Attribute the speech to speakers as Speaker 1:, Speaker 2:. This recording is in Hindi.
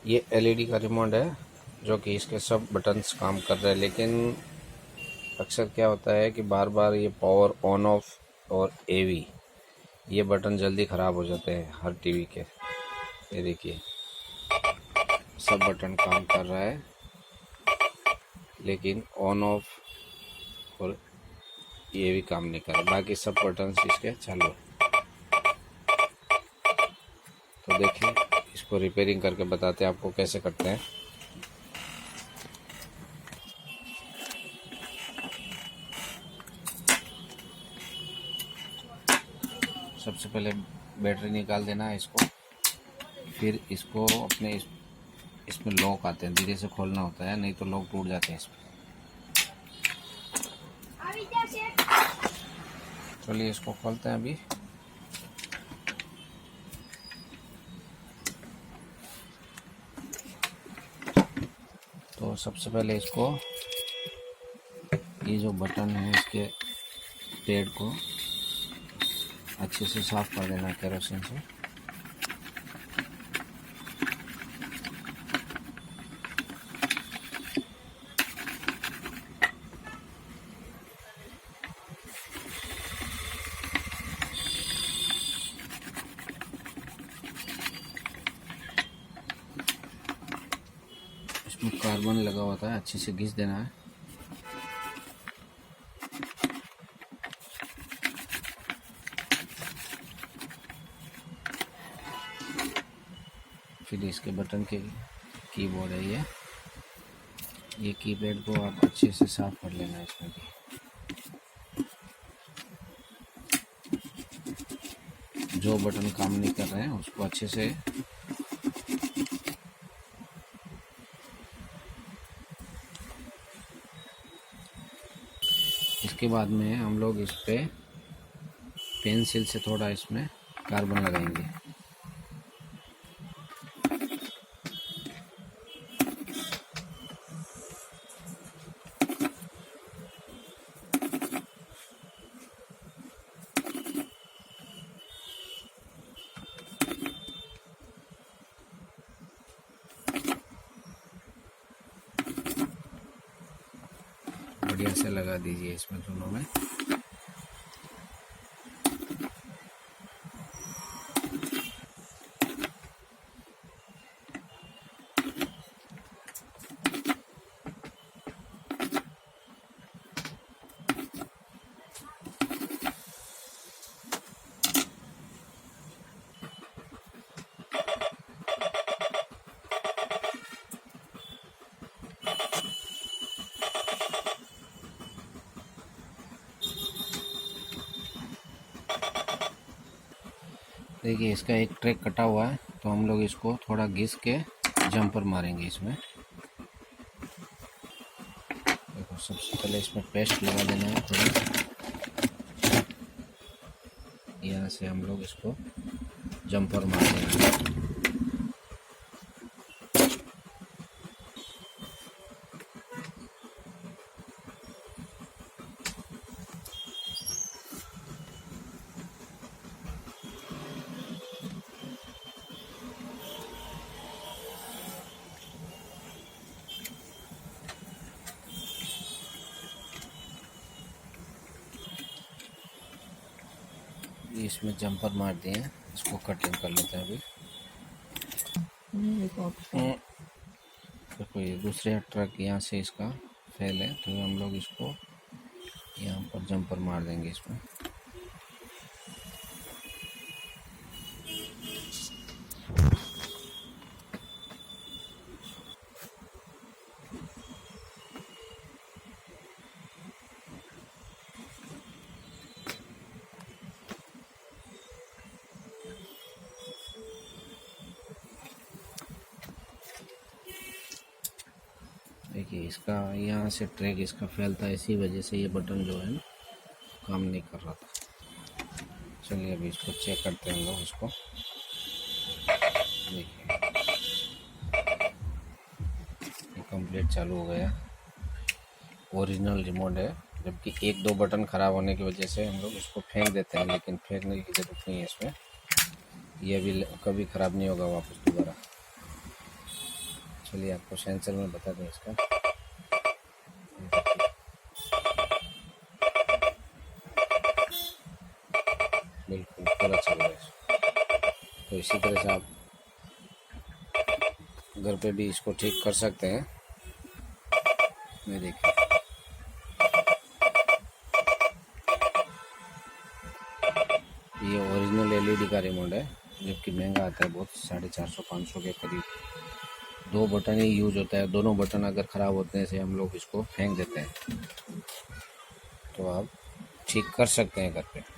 Speaker 1: ये एलईडी का रिमोट है जो कि इसके सब बटन्स काम कर रहे हैं, लेकिन अक्सर क्या होता है कि बार बार ये पावर ऑन ऑफ और एवी ये बटन जल्दी ख़राब हो जाते हैं हर टीवी के। ये देखिए सब बटन काम कर रहा है, लेकिन ऑन ऑफ और ये भी काम नहीं कर रहा, बाकी सब बटन इसके चालू है। तो देखिए इसको रिपेयरिंग करके बताते हैं आपको कैसे करते हैं। सबसे पहले बैटरी निकाल देना है इसको, फिर इसको अपने इसमें लॉक आते हैं, धीरे से खोलना होता है नहीं तो लॉक टूट जाते हैं इसमें। चलिए इसको खोलते हैं अभी। तो सबसे पहले इसको ये जो बटन है इसके पेड़ को अच्छे से साफ कर देना केरोसिन से। इसमें कार्बन लगा हुआ था, अच्छे से घिस देना है। फिर इसके बटन के कीबोर्ड है ये कीपैड को आप अच्छे से साफ कर लेना है इसमें भी। जो बटन काम नहीं कर रहे हैं उसको अच्छे से इसके बाद में हम लोग इस पे पेंसिल से थोड़ा इसमें कार्बन लगाएंगे। बढ़िया से लगा दीजिए इसमें दोनों में। देखिए इसका एक ट्रैक कटा हुआ है, तो हम लोग इसको थोड़ा घिस के जंपर मारेंगे इसमें। देखो सबसे पहले इसमें पेस्ट लगा देना है थोड़ा, यहाँ से हम लोग इसको जंपर मार देंगे। इसमें जंपर मार दिए हैं, इसको कटिंग कर लेते हैं अभी। देखो ये दूसरे ट्रक यहाँ से इसका फेल है, तो हम लोग इसको यहाँ पर जंपर मार देंगे इसमें। देखिए इसका यहाँ से ट्रैक इसका फेल था, इसी वजह से ये बटन जो है ना काम नहीं कर रहा था। चलिए अभी इसको चेक करते हैं हम लोग इसको। देखिए ये कंप्लीट चालू हो गया, ओरिजिनल रिमोट है। जबकि एक दो बटन ख़राब होने की वजह से हम लोग इसको फेंक देते हैं, लेकिन फेंकने की ज़रूरत नहीं है इसमें, ये भी कभी ख़राब नहीं होगा वापस दोबारा। चलिए आपको सेंसर में बता दें इसका। बिल्कुल पूरा चल रहा है। तो इसी तरह से आप घर पे भी इसको ठीक कर सकते हैं। ये देखिए, ये ओरिजिनल एलईडी का रिमोट है, जबकि महंगा आता है बहुत, 450-500 के करीब। 2 बटन ही यूज होता है, दोनों बटन अगर ख़राब होते हैं से हम लोग इसको फेंक देते हैं। तो आप ठीक कर सकते हैं घर पे।